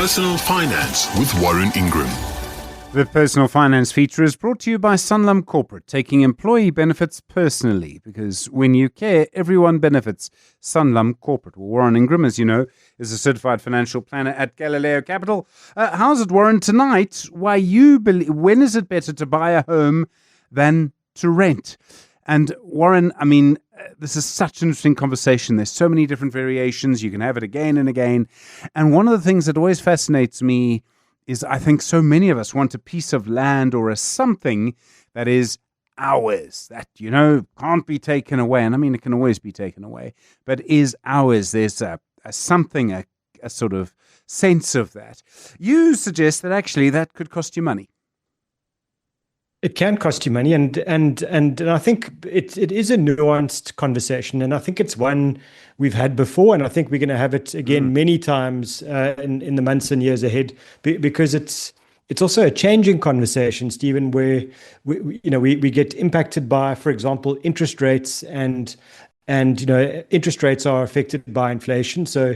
Personal Finance with Warren Ingram. The Personal Finance feature is brought to you by Sanlam Corporate, taking employee benefits personally, because when you care, everyone benefits. Sanlam Corporate. Well, Warren Ingram, as you know, is a certified financial planner at Galileo Capital. How's it, Warren, tonight? When is it better to buy a home than to rent? And Warren, this is such an interesting conversation. There's so many different variations. You can have it again and again. And one of the things that always fascinates me is I think so many of us want a piece of land or a something that is ours, that, can't be taken away. And it can always be taken away, but is ours. There's a something, a sort of sense of that. You suggest that actually that could cost you money. It can cost you money, and I think it is a nuanced conversation, and I think it's one we've had before, and I think we're going to have it again many times in the months and years ahead, because it's also a changing conversation, Stephen, where we get impacted by, for example, interest rates, and interest rates are affected by inflation. So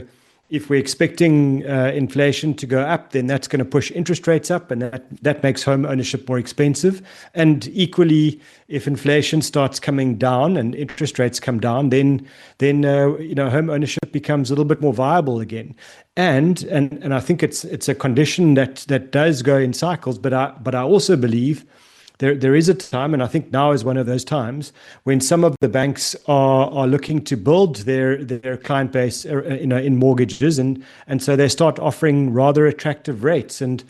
if we're expecting inflation to go up, then that's going to push interest rates up, and that makes home ownership more expensive. And equally, if inflation starts coming down and interest rates come down, then home ownership becomes a little bit more viable again. And I think it's a condition that does go in cycles. But I also believe there is a time, and I think now is one of those times, when some of the banks are looking to build their client base, in mortgages, and so they start offering rather attractive rates, and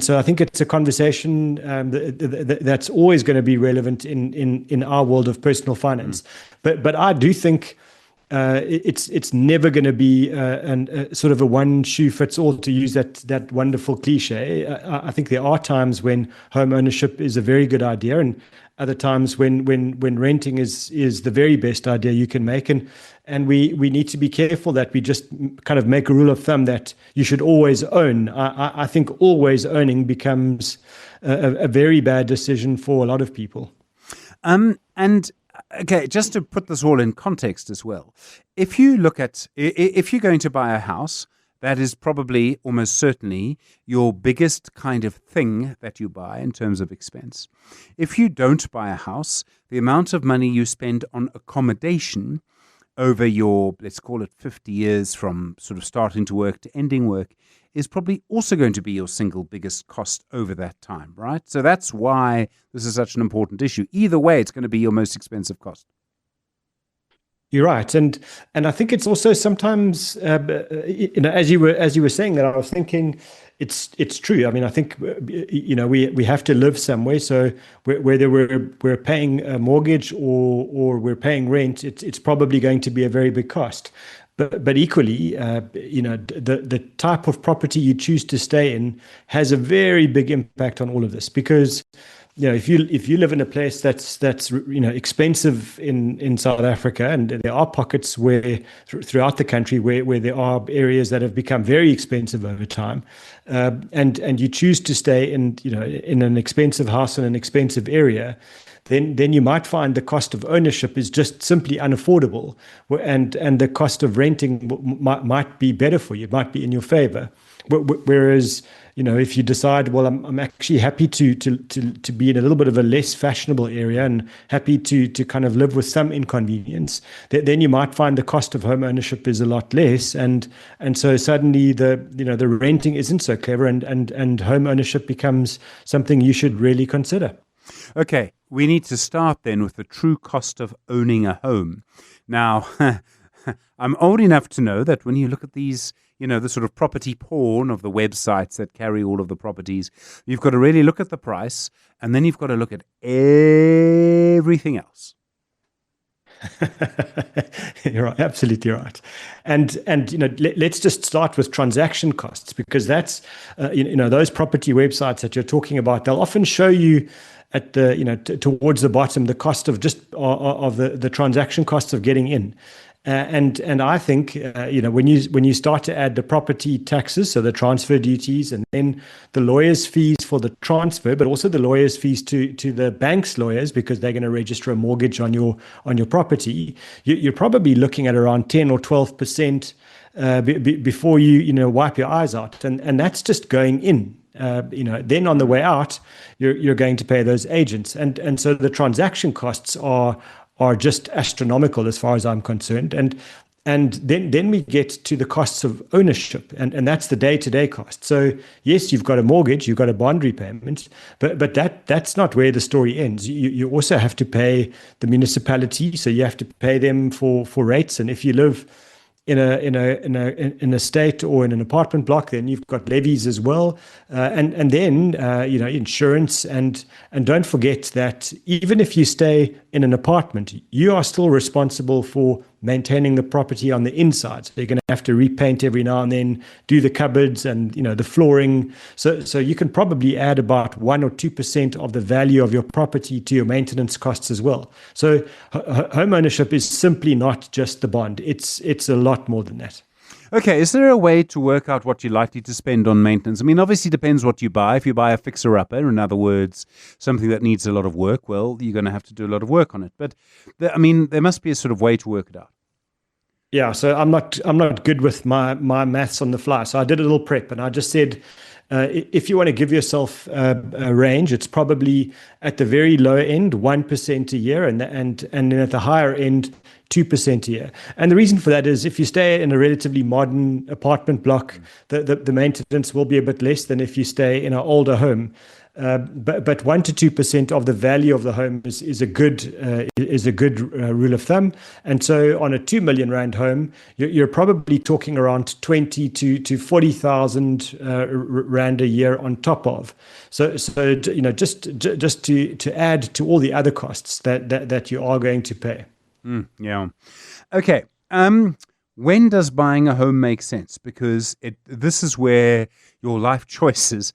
so I think it's a conversation that's always going to be relevant in our world of personal finance. But I do think it's never going to be sort of a one shoe fits all, to use that wonderful cliche. I think there are times when home ownership is a very good idea, and other times when renting is the very best idea you can make. And we need to be careful that we just kind of make a rule of thumb that you should always own. I think always owning becomes a very bad decision for a lot of people. Okay, just to put this all in context as well, if you're going to buy a house, that is probably almost certainly your biggest kind of thing that you buy in terms of expense. If you don't buy a house, the amount of money you spend on accommodation over your, let's call it 50 years from sort of starting to work to ending work, is probably also going to be your single biggest cost over that time, right? So that's why this is such an important issue. Either way, it's going to be your most expensive cost. You're right, and I think it's also sometimes, as you were saying that, I was thinking it's true. I think we have to live somewhere. So whether we're paying a mortgage or we're paying rent, it's probably going to be a very big cost. But equally, the type of property you choose to stay in has a very big impact on all of this, because if you live in a place that's expensive in South Africa, and there are pockets where throughout the country where there are areas that have become very expensive over time, and you choose to stay in an expensive house in an expensive area, then you might find the cost of ownership is just simply unaffordable, and the cost of renting might be better for you, might be in your favor. Whereas, if you decide, well, I'm actually happy to be in a little bit of a less fashionable area and happy to kind of live with some inconvenience, then you might find the cost of home ownership is a lot less, and so suddenly the renting isn't so clever, and home ownership becomes something you should really consider. Okay, we need to start then with the true cost of owning a home. Now, I'm old enough to know that when you look at these, the sort of property porn of the websites that carry all of the properties, you've got to really look at the price, and then you've got to look at everything else. You're right, absolutely right. And let's just start with transaction costs, because that's those property websites that you're talking about, they'll often show you at the towards the bottom the cost of just of the transaction costs of getting in. And I think when you start to add the property taxes, so the transfer duties, and then the lawyers' fees for the transfer, but also the lawyers' fees to the bank's lawyers, because they're going to register a mortgage on your property, you're probably looking at around 10 or 12% before you wipe your eyes out, and that's just going in. Then on the way out, you're going to pay those agents, and so the transaction costs are just astronomical as far as I'm concerned, and then we get to the costs of ownership, and that's the day-to-day cost. So yes, you've got a mortgage, you've got a bond repayment, but that's not where the story ends. You also have to pay the municipality, so you have to pay them for rates, and if you live in an estate or in an apartment block, then you've got levies as well, and then insurance, and don't forget that even if you stay in an apartment, you are still responsible for maintaining the property on the inside. So you're going to have to repaint every now and then, do the cupboards and the flooring. So you can probably add about 1 or 2% of the value of your property to your maintenance costs as well. So home ownership is simply not just the bond. It's a lot more than that. Okay, is there a way to work out what you're likely to spend on maintenance? I mean, obviously it depends what you buy. If you buy a fixer-upper, in other words, something that needs a lot of work, well, you're going to have to do a lot of work on it. But, there must be a sort of way to work it out. Yeah, so I'm not good with my maths on the fly. So I did a little prep, and I just said, if you want to give yourself a range, it's probably at the very low end 1% a year, and then at the higher end 2% a year. And the reason for that is if you stay in a relatively modern apartment block, the maintenance will be a bit less than if you stay in an older home. But 1 to 2% of the value of the home is a good rule of thumb. And so on a 2 million rand home, you're probably talking around 20 to 40,000 rand a year on top of. So just to add to all the other costs that you are going to pay. Yeah. Okay. When does buying a home make sense? Because this is where your life choices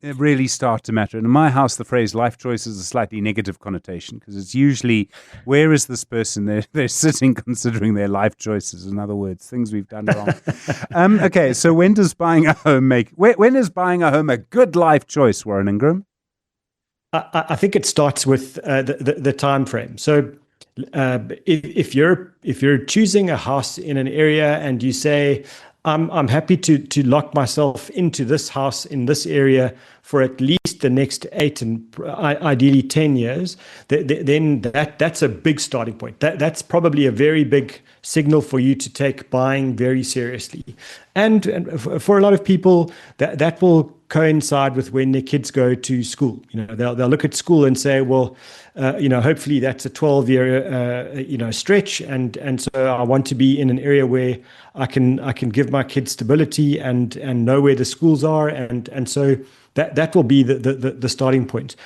really start to matter. And in my house, the phrase life choice is a slightly negative connotation because it's usually, where is this person? They're sitting considering their life choices. In other words, things we've done wrong. Okay, so when does buying a home when is buying a home a good life choice, Warren Ingram? I think it starts with the time frame. So if you're choosing a house in an area and you say, I'm happy to lock myself into this house in this area for at least the next 8 and ideally 10 years, then that's a big starting point. That's probably a very big signal for you to take buying very seriously. And for a lot of people, that will coincide with when their kids go to school. They'll look at school and say, well, hopefully that's a 12-year stretch, and so I want to be in an area where I can give my kids stability and know where the schools are, and so that will be the starting point.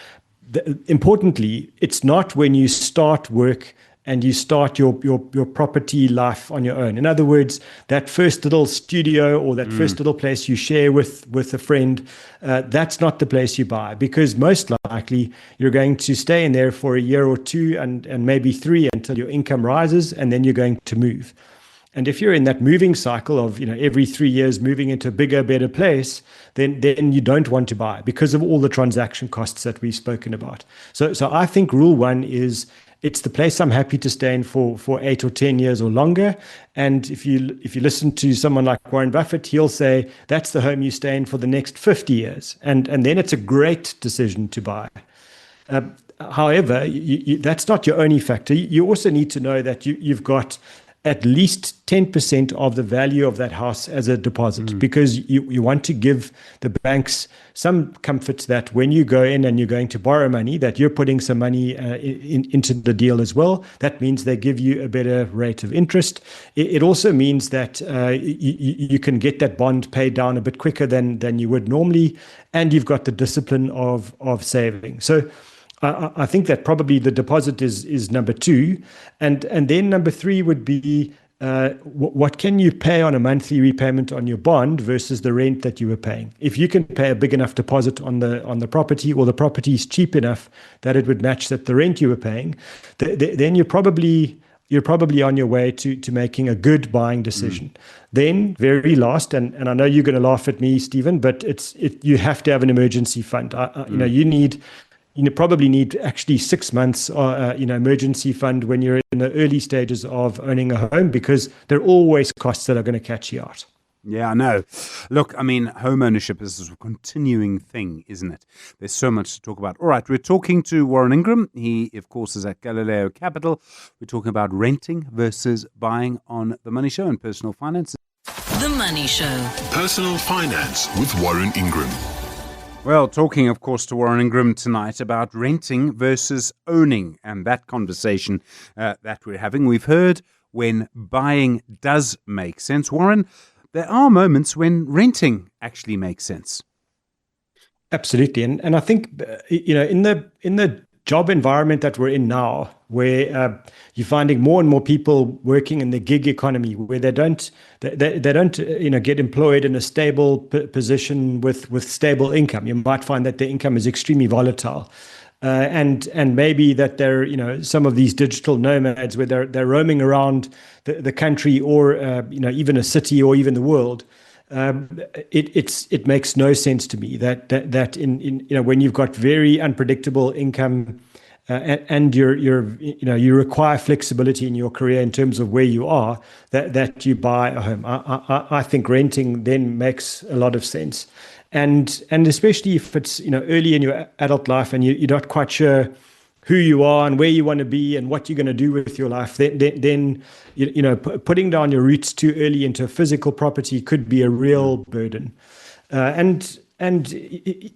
Importantly, it's not when you start work and you start your property life on your own. In other words, that first little studio or that first little place you share with a friend, that's not the place you buy, because most likely you're going to stay in there for a year or two and maybe 3 until your income rises, and then you're going to move. And if you're in that moving cycle of every 3 years moving into a bigger, better place, then you don't want to buy because of all the transaction costs that we've spoken about. So I think rule 1 is, it's the place I'm happy to stay in for 8 or 10 years or longer. And if you listen to someone like Warren Buffett, he'll say that's the home you stay in for the next 50 years. And then it's a great decision to buy. However, that's not your only factor. You also need to know that you've got at least 10% of the value of that house as a deposit, because you want to give the banks some comfort that when you go in and you're going to borrow money, that you're putting some money into the deal as well. That means they give you a better rate of interest. It also means that you can get that bond paid down a bit quicker than you would normally, and you've got the discipline of saving. So I think that probably the deposit is number 2, and then number 3 would be what can you pay on a monthly repayment on your bond versus the rent that you were paying. If you can pay a big enough deposit on the property, or the property is cheap enough that it would match the rent you were paying, then you're probably on your way to making a good buying decision. Then, very last, and I know you're going to laugh at me, Stephen, but you have to have an emergency fund. You need probably need actually 6 months, emergency fund when you're in the early stages of owning a home, because there are always costs that are going to catch you out. Yeah, I know. Look, I mean, home ownership is a continuing thing, isn't it? There's so much to talk about. All right, we're talking to Warren Ingram. He, of course, is at Galileo Capital. We're talking about renting versus buying on The Money Show and personal finance. The Money Show. Personal finance with Warren Ingram. Well, talking, of course, to Warren Ingram tonight about renting versus owning, and that conversation that we're having. We've heard when buying does make sense. Warren, there are moments when renting actually makes sense. Absolutely. And I think, in the job environment that we're in now, where you're finding more and more people working in the gig economy, where they don't get employed in a stable position with stable income. You might find that the income is extremely volatile. And maybe that they're, some of these digital nomads where they're roaming around the country, or even a city, or even the world. It makes no sense to me that in when you've got very unpredictable income, and you require flexibility in your career in terms of where you are, that you buy a home. I think renting then makes a lot of sense. And especially if it's early in your adult life and you're not quite sure who you are and where you want to be and what you're going to do with your life, then putting down your roots too early into a physical property could be a real burden. And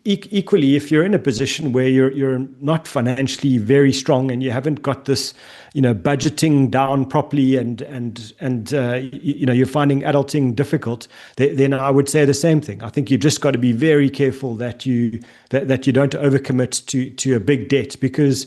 equally, if you're in a position where you're not financially very strong and you haven't got this, budgeting down properly, and you're finding adulting difficult, then I would say the same thing. I think you've just got to be very careful that you don't overcommit to a big debt, because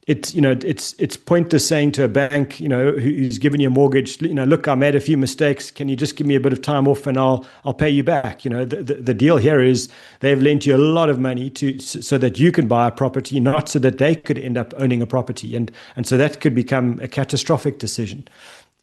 it's pointless saying to a bank, who's given you a mortgage, look, I made a few mistakes. Can you just give me a bit of time off and I'll pay you back? The deal here is they've lent you a lot of money so that you can buy a property, not so that they could end up owning a property. And so that could become a catastrophic decision.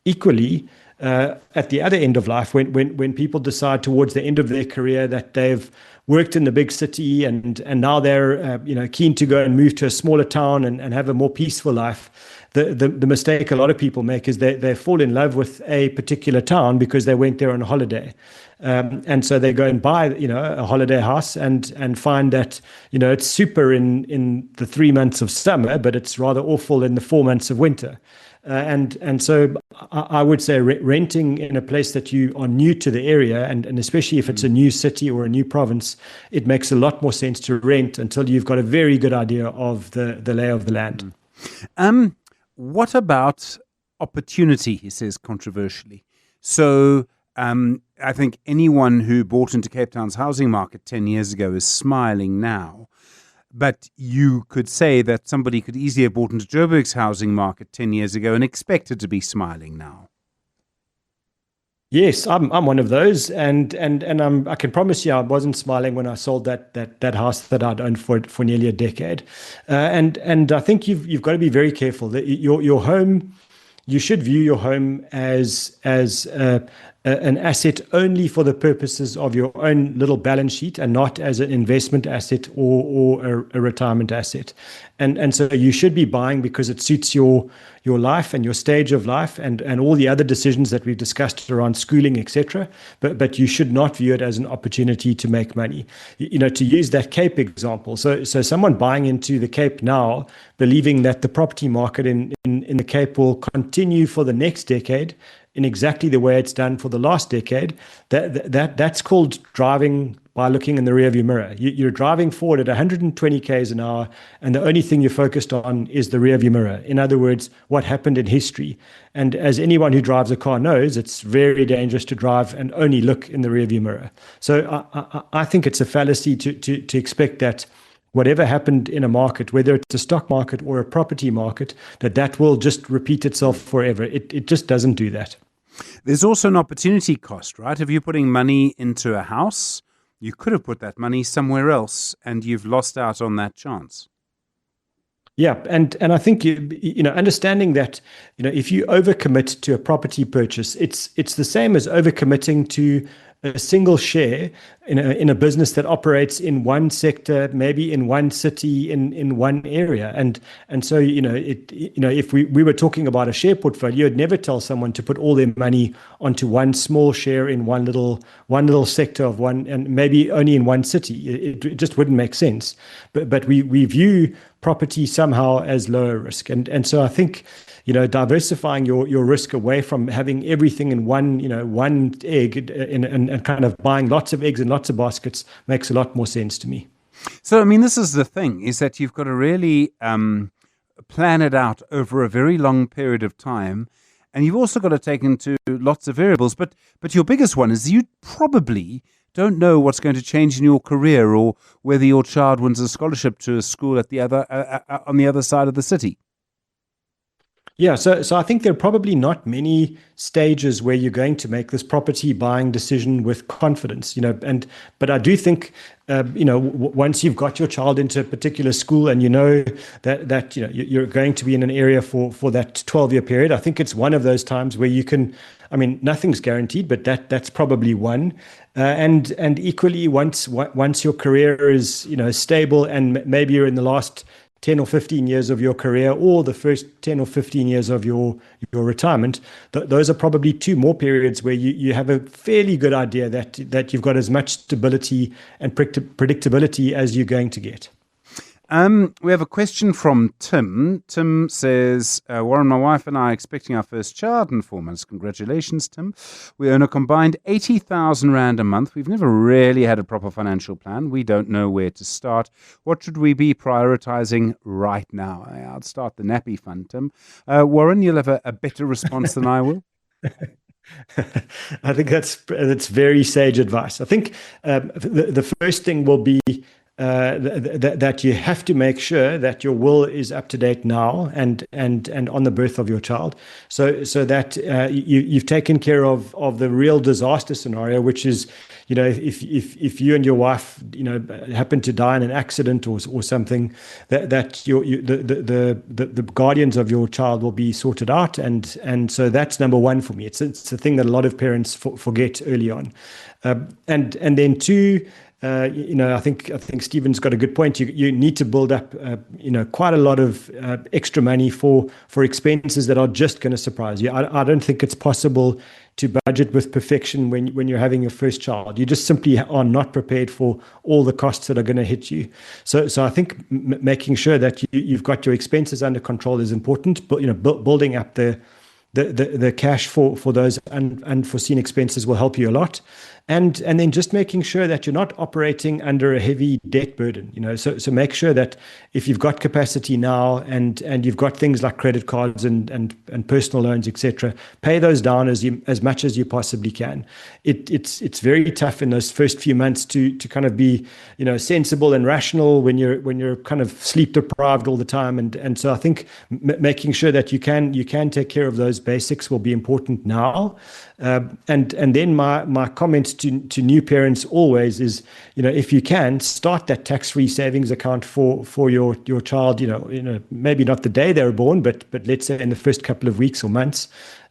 Equally, at the other end of life, when people decide towards the end of their career that they've worked in the big city and now they're keen to go and move to a smaller town and have a more peaceful life, the mistake a lot of people make is they fall in love with a particular town because they went there on a holiday. And so they go and buy a holiday house and find that it's super in the 3 months of summer, but it's rather awful in the 4 months of winter. And so I would say renting in a place that you are new to the area, and especially if it's a new city or a new province, it makes a lot more sense to rent until you've got a very good idea of the lay of the land. What about opportunity, he says controversially. So I think anyone who bought into Cape Town's housing market 10 years ago is smiling now. But you could say that somebody could easily have bought into Joburg's housing market 10 years ago and expected to be smiling now. Yes, I'm one of those, and I can promise you I wasn't smiling when I sold that house that I'd owned for nearly a decade. And I think you've got to be very careful that your home, you should view your home as an asset only for the purposes of your own little balance sheet, and not as an investment asset or a retirement asset. And so you should be buying because it suits your life and your stage of life and all the other decisions that we've discussed around schooling, etc. But you should not view it as an opportunity to make money. To use that Cape example. So someone buying into the Cape now, believing that the property market in the Cape will continue for the next decade in exactly the way it's done for the last decade, that's called driving by looking in the rearview mirror. You're driving forward at 120 k's an hour, and the only thing you're focused on is the rearview mirror. In other words, what happened in history. And as anyone who drives a car knows, it's very dangerous to drive and only look in the rearview mirror. So I think it's a fallacy to expect that whatever happened in a market, whether it's a stock market or a property market, that will just repeat itself forever. It just doesn't do that. There's also an opportunity cost, right? If you're putting money into a house, you could have put that money somewhere else and you've lost out on that chance. Yeah, and I think understanding that if you overcommit to a property purchase, it's the same as overcommitting to a single share in a business that operates in one sector, maybe in one city, in one area. And so, if we were talking about a share portfolio, you'd never tell someone to put all their money onto one small share in one little sector of one, and maybe only in one city. It just wouldn't make sense. But we view property somehow as lower risk. And so I think, diversifying your risk away from having everything in one egg and kind of buying lots of eggs in lots of baskets makes a lot more sense to me. So, I mean, this is the thing, is that you've got to really plan it out over a very long period of time. And you've also got to take into lots of variables. But your biggest one is you probably don't know what's going to change in your career, or whether your child wins a scholarship to a school at the other on the other side of the city. Yeah, so I think there are probably not many stages where you're going to make this property buying decision with confidence, but I do think, once you've got your child into a particular school and that you're going to be in an area for that 12-year period, I think it's one of those times where you can, nothing's guaranteed, but that's probably one. And equally, once your career is, stable, and maybe you're in the last 10 or 15 years of your career, or the first 10 or 15 years of your retirement, those are probably two more periods where you have a fairly good idea that you've got as much stability and predictability as you're going to get. We have a question from Tim. Tim says, Warren, my wife and I are expecting our first child in 4 months. Congratulations, Tim. We earn a combined 80,000 Rand a month. We've never really had a proper financial plan. We don't know where to start. What should we be prioritizing right now? I'll start the nappy fund, Tim. Warren, you'll have a better response than I will. I think that's very sage advice. I think the first thing will be that you have to make sure that your will is up to date now and on the birth of your child, so that you've taken care of the real disaster scenario, which is, if you and your wife happen to die in an accident or something, that the guardians of your child will be sorted out, and so that's number one for me. It's the thing that a lot of parents forget early on, and then two. I think Stephen's got a good point. You need to build up, quite a lot of extra money for expenses that are just going to surprise you. I don't think it's possible to budget with perfection when you're having your first child. You just simply are not prepared for all the costs that are going to hit you. So I think making sure that you've got your expenses under control is important. But building up the cash for those unforeseen expenses will help you a lot. And then just making sure that you're not operating under a heavy debt burden, so make sure that if you've got capacity now and you've got things like credit cards and personal loans, etc., pay those down as much as you possibly can. It's very tough in those first few months to kind of be, sensible and rational when you're kind of sleep deprived all the time. And so I think making sure that you can take care of those basics will be important now. And then my comment to new parents always is, if you can, start that tax-free savings account for your child, maybe not the day they were born, but let's say in the first couple of weeks or months.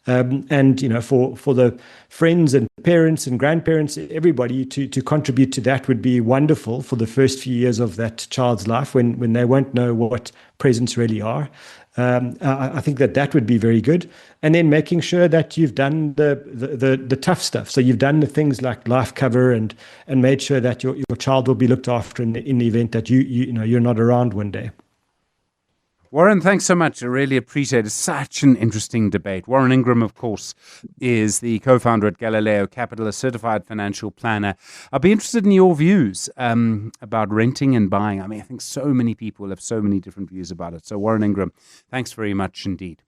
And for the friends and parents and grandparents, everybody to contribute to that would be wonderful for the first few years of that child's life when they won't know what presents really are. I think that would be very good. And then making sure that you've done the tough stuff. So you've done the things like life cover and made sure that your child will be looked after in the event that you're not around one day. Warren, thanks so much. I really appreciate it. Such an interesting debate. Warren Ingram, of course, is the co-founder at Galileo Capital, a certified financial planner. I'll be interested in your views about renting and buying. I think so many people have so many different views about it. So Warren Ingram, thanks very much indeed.